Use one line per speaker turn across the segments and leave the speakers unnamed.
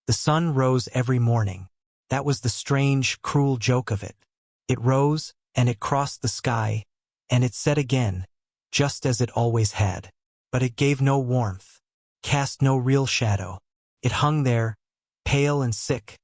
The sun rose every morning. That was the strange, cruel joke of it. It rose, and it crossed the sky, and it set again, just as it always had. But it gave no warmth, cast no real shadow. It hung there, pale and sick,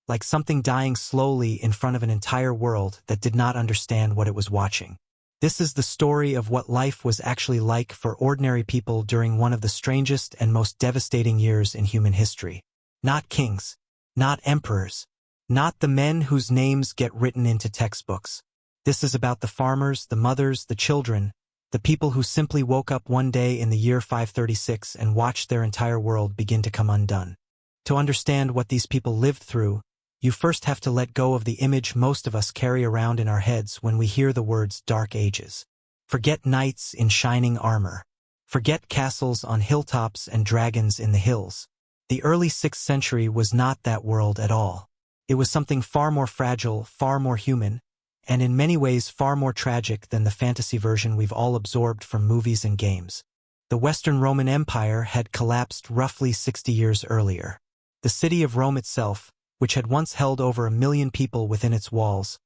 like something dying slowly in front of an entire world that did not understand what it was watching. This is the story of what life was actually like for ordinary people during one of the strangest and most devastating years in human history. Not kings, not emperors, not the men whose names get written into textbooks. This is about the farmers, the mothers, the children, the people who simply woke up one day in the year 536 and watched their entire world begin to come undone. To understand what these people lived through, you first have to let go of the image most of us carry around in our heads when we hear the words Dark Ages. Forget knights in shining armor. Forget castles on hilltops and dragons in the hills. The early 6th century was not that world at all. It was something far more fragile, far more human, and in many ways far more tragic than the fantasy version we've all absorbed from movies and games. The Western Roman Empire had collapsed roughly 60 years earlier. The city of Rome itself, which had once held over 1 million people within its walls,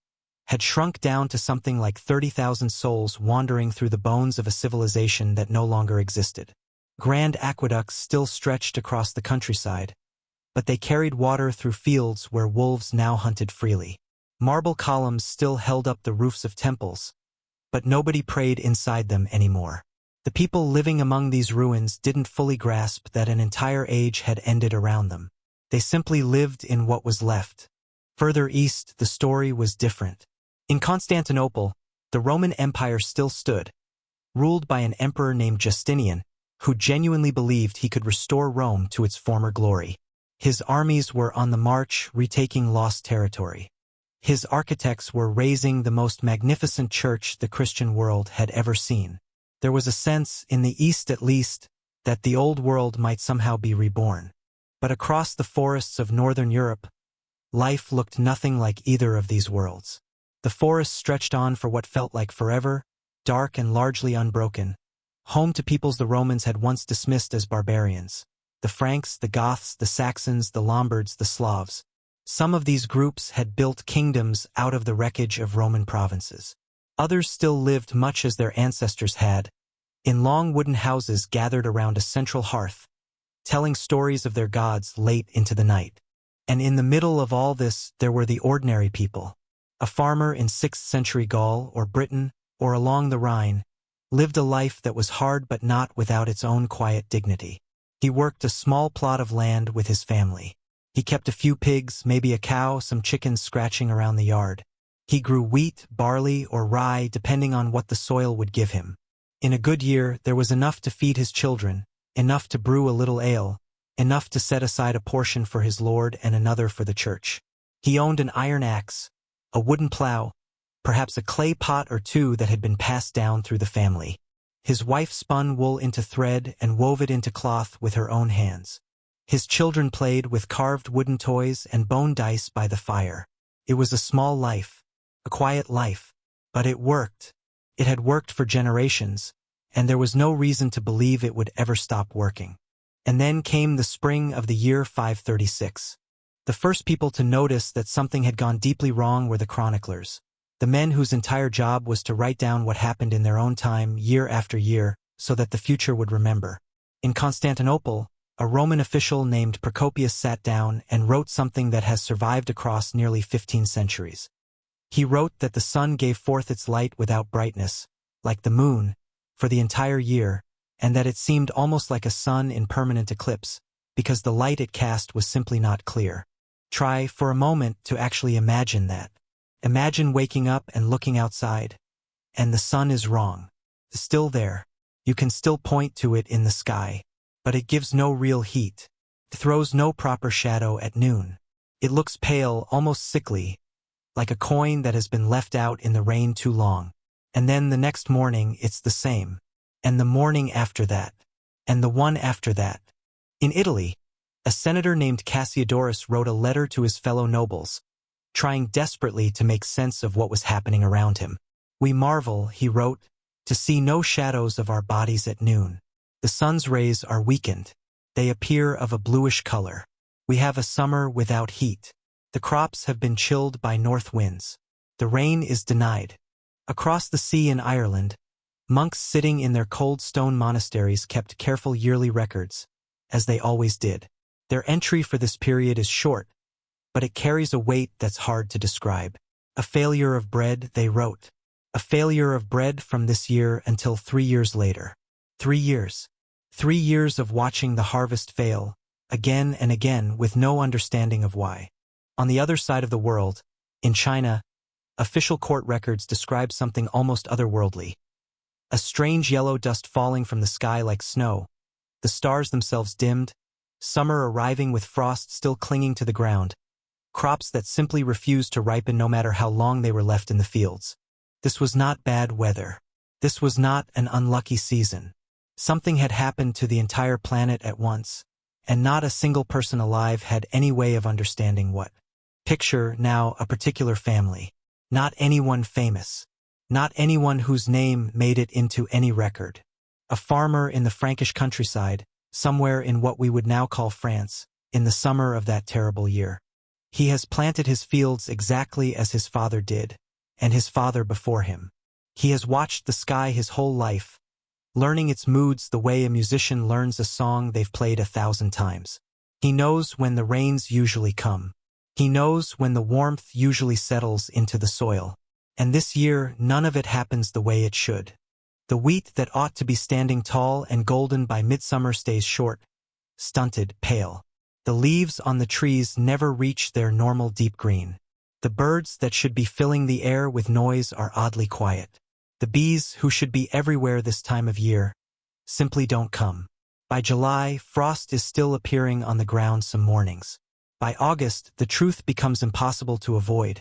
had shrunk down to something like 30,000 souls wandering through the bones of a civilization that no longer existed. Grand aqueducts still stretched across the countryside, but they carried water through fields where wolves now hunted freely. Marble columns still held up the roofs of temples, but nobody prayed inside them anymore. The people living among these ruins didn't fully grasp that an entire age had ended around them. They simply lived in what was left. Further east, the story was different. In Constantinople, the Roman Empire still stood, ruled by an emperor named Justinian, who genuinely believed he could restore Rome to its former glory. His armies were on the march, retaking lost territory. His architects were raising the most magnificent church the Christian world had ever seen. There was a sense, in the East at least, that the old world might somehow be reborn. But across the forests of northern Europe, life looked nothing like either of these worlds. The forests stretched on for what felt like forever, dark and largely unbroken, home to peoples the Romans had once dismissed as barbarians. The Franks, the Goths, the Saxons, the Lombards, the Slavs. Some of these groups had built kingdoms out of the wreckage of Roman provinces. Others still lived much as their ancestors had, in long wooden houses gathered around a central hearth, telling stories of their gods late into the night. And in the middle of all this, there were the ordinary people. A farmer in 6th century Gaul or Britain or along the Rhine lived a life that was hard but not without its own quiet dignity. He worked a small plot of land with his family. He kept a few pigs, maybe a cow, some chickens scratching around the yard. He grew wheat, barley, or rye depending on what the soil would give him. In a good year, there was enough to feed his children, enough to brew a little ale, enough to set aside a portion for his lord and another for the church. He owned an iron axe, a wooden plow, perhaps a clay pot or two that had been passed down through the family. His wife spun wool into thread and wove it into cloth with her own hands. His children played with carved wooden toys and bone dice by the fire. It was a small life, a quiet life, but it worked. It had worked for generations, and there was no reason to believe it would ever stop working. And then came the spring of the year 536. The first people to notice that something had gone deeply wrong were the chroniclers, the men whose entire job was to write down what happened in their own time year after year so that the future would remember. In Constantinople, a Roman official named Procopius sat down and wrote something that has survived across nearly 15 centuries. He wrote that the sun gave forth its light without brightness, like the moon, for the entire year, and that it seemed almost like a sun in permanent eclipse, because the light it cast was simply not clear. Try, for a moment, to actually imagine that. Imagine waking up and looking outside, and the sun is wrong. It's still there. You can still point to it in the sky, but it gives no real heat. It throws no proper shadow at noon. It looks pale, almost sickly, like a coin that has been left out in the rain too long. And then the next morning it's the same. And the morning after that. And the one after that. In Italy, a senator named Cassiodorus wrote a letter to his fellow nobles, trying desperately to make sense of what was happening around him. "We marvel," he wrote, "to see no shadows of our bodies at noon. The sun's rays are weakened. They appear of a bluish color. We have a summer without heat. The crops have been chilled by north winds. The rain is denied. Across the sea in Ireland, monks sitting in their cold stone monasteries kept careful yearly records, as they always did. Their entry for this period is short, but it carries a weight that's hard to describe. A failure of bread, they wrote. A failure of bread from this year until 3 years later. 3 years. 3 years of watching the harvest fail, again and again, with no understanding of why. On the other side of the world, in China, official court records describe something almost otherworldly. A strange yellow dust falling from the sky like snow, the stars themselves dimmed, summer arriving with frost still clinging to the ground, crops that simply refused to ripen no matter how long they were left in the fields. This was not bad weather. This was not an unlucky season. Something had happened to the entire planet at once, and not a single person alive had any way of understanding what. Picture, now, a particular family. Not anyone famous. Not anyone whose name made it into any record. A farmer in the Frankish countryside, somewhere in what we would now call France, in the summer of that terrible year. He has planted his fields exactly as his father did, and his father before him. He has watched the sky his whole life, learning its moods the way a musician learns a song they've played 1,000 times. He knows when the rains usually come. He knows when the warmth usually settles into the soil. And this year, none of it happens the way it should. The wheat that ought to be standing tall and golden by midsummer stays short, stunted, pale. The leaves on the trees never reach their normal deep green. The birds that should be filling the air with noise are oddly quiet. The bees, who should be everywhere this time of year, simply don't come. By July, frost is still appearing on the ground some mornings. By August, the truth becomes impossible to avoid.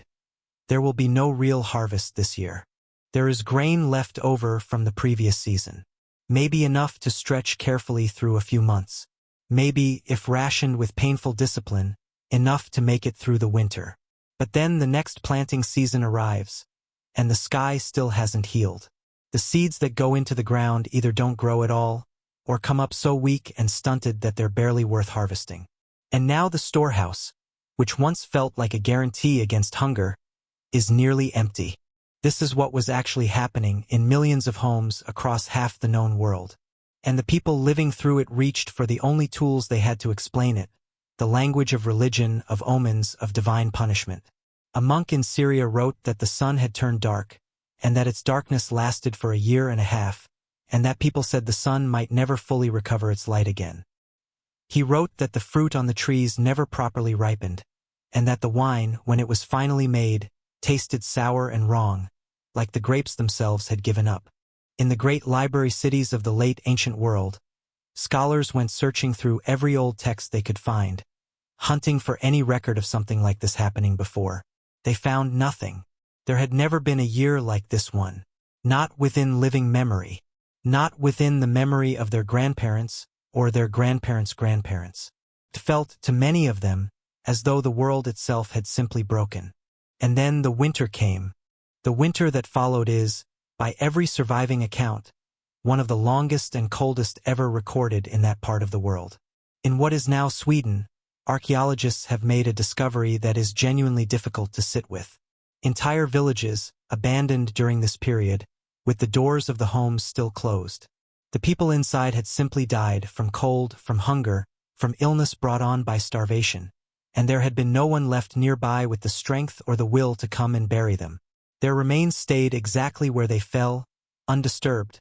There will be no real harvest this year. There is grain left over from the previous season. Maybe enough to stretch carefully through a few months. Maybe, if rationed with painful discipline, enough to make it through the winter. But then the next planting season arrives, and the sky still hasn't healed. The seeds that go into the ground either don't grow at all, or come up so weak and stunted that they're barely worth harvesting. And now the storehouse, which once felt like a guarantee against hunger, is nearly empty. This is what was actually happening in millions of homes across half the known world. And the people living through it reached for the only tools they had to explain it, the language of religion, of omens, of divine punishment. A monk in Syria wrote that the sun had turned dark, and that its darkness lasted for 1.5 years, and that people said the sun might never fully recover its light again. He wrote that the fruit on the trees never properly ripened, and that the wine, when it was finally made, tasted sour and wrong, like the grapes themselves had given up. In the great library cities of the late ancient world, scholars went searching through every old text they could find, hunting for any record of something like this happening before. They found nothing. There had never been a year like this one. Not within living memory. Not within the memory of their grandparents or their grandparents' grandparents. It felt, to many of them, as though the world itself had simply broken. And then the winter came. The winter that followed is, by every surviving account, one of the longest and coldest ever recorded in that part of the world. In what is now Sweden, archaeologists have made a discovery that is genuinely difficult to sit with. Entire villages, abandoned during this period, with the doors of the homes still closed. The people inside had simply died from cold, from hunger, from illness brought on by starvation, and there had been no one left nearby with the strength or the will to come and bury them. Their remains stayed exactly where they fell, undisturbed,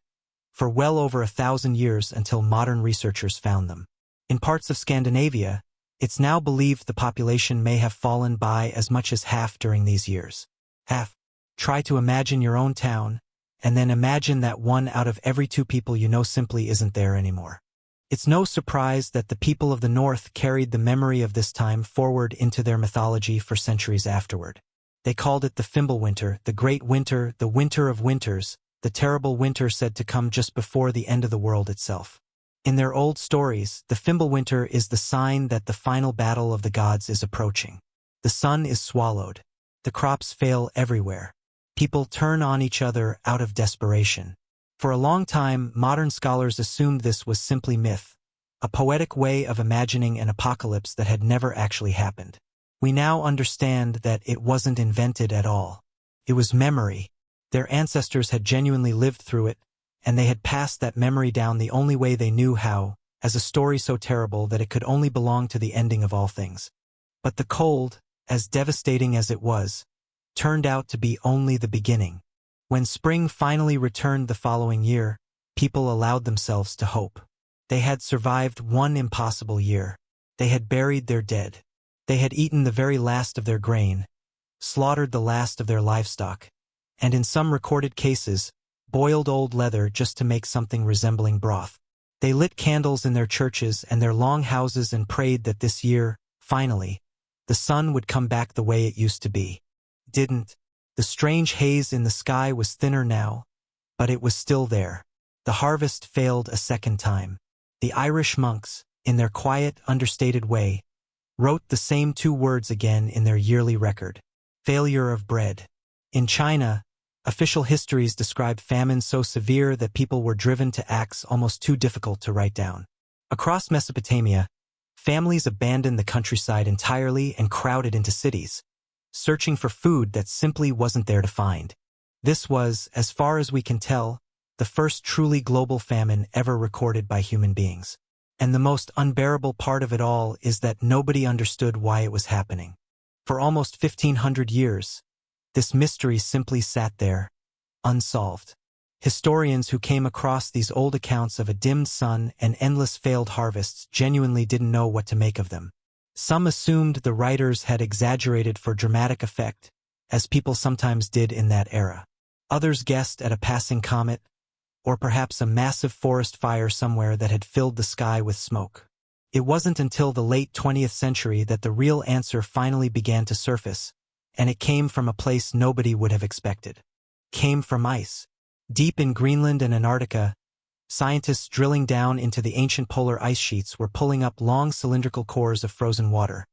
for well over 1,000 years until modern researchers found them. In parts of Scandinavia, it's now believed the population may have fallen by as much as half during these years. Half. Try to imagine your own town, and then imagine that 1 out of every 2 people you know simply isn't there anymore. It's no surprise that the people of the North carried the memory of this time forward into their mythology for centuries afterward. They called it the Fimbulwinter, the Great Winter, the Winter of Winters, the terrible winter said to come just before the end of the world itself. In their old stories, the Fimbulwinter is the sign that the final battle of the gods is approaching. The sun is swallowed. The crops fail everywhere. People turn on each other out of desperation. For a long time, modern scholars assumed this was simply myth, a poetic way of imagining an apocalypse that had never actually happened. We now understand that it wasn't invented at all. It was memory. Their ancestors had genuinely lived through it, and they had passed that memory down the only way they knew how, as a story so terrible that it could only belong to the ending of all things. But the cold, as devastating as it was, turned out to be only the beginning. When spring finally returned the following year, people allowed themselves to hope. They had survived one impossible year. They had buried their dead. They had eaten the very last of their grain, slaughtered the last of their livestock, and in some recorded cases, boiled old leather just to make something resembling broth. They lit candles in their churches and their long houses and prayed that this year, finally, the sun would come back the way it used to be. Didn't. The strange haze in the sky was thinner now, but it was still there. The harvest failed a second time. The Irish monks, in their quiet, understated way, wrote the same two words again in their yearly record: failure of bread. In China, official histories describe famine so severe that people were driven to acts almost too difficult to write down. Across Mesopotamia, families abandoned the countryside entirely and crowded into cities, searching for food that simply wasn't there to find. This was, as far as we can tell, the first truly global famine ever recorded by human beings. And the most unbearable part of it all is that nobody understood why it was happening. For almost 1,500 years, this mystery simply sat there, unsolved. Historians who came across these old accounts of a dimmed sun and endless failed harvests genuinely didn't know what to make of them. Some assumed the writers had exaggerated for dramatic effect, as people sometimes did in that era. Others guessed at a passing comet, or perhaps a massive forest fire somewhere that had filled the sky with smoke. It wasn't until the late 20th century that the real answer finally began to surface, and it came from a place nobody would have expected. Came from ice. Deep in Greenland and Antarctica, scientists drilling down into the ancient polar ice sheets were pulling up long cylindrical cores of frozen water,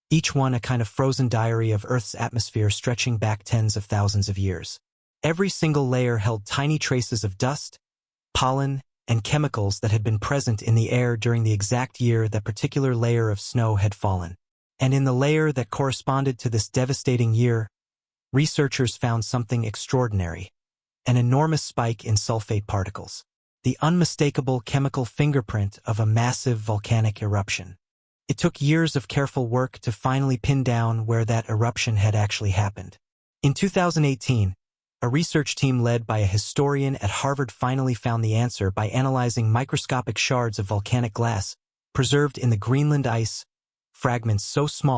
each one a kind of frozen diary of Earth's atmosphere stretching back tens of thousands of years. Every single layer held tiny traces of dust, pollen, and chemicals that had been present in the air during the exact year that particular layer of snow had fallen. And in the layer that corresponded to this devastating year, researchers found something extraordinary: an enormous spike in sulfate particles, the unmistakable chemical fingerprint of a massive volcanic eruption. It took years of careful work to finally pin down where that eruption had actually happened. In 2018, a research team led by a historian at Harvard finally found the answer by analyzing microscopic shards of volcanic glass preserved in the Greenland ice, fragments so small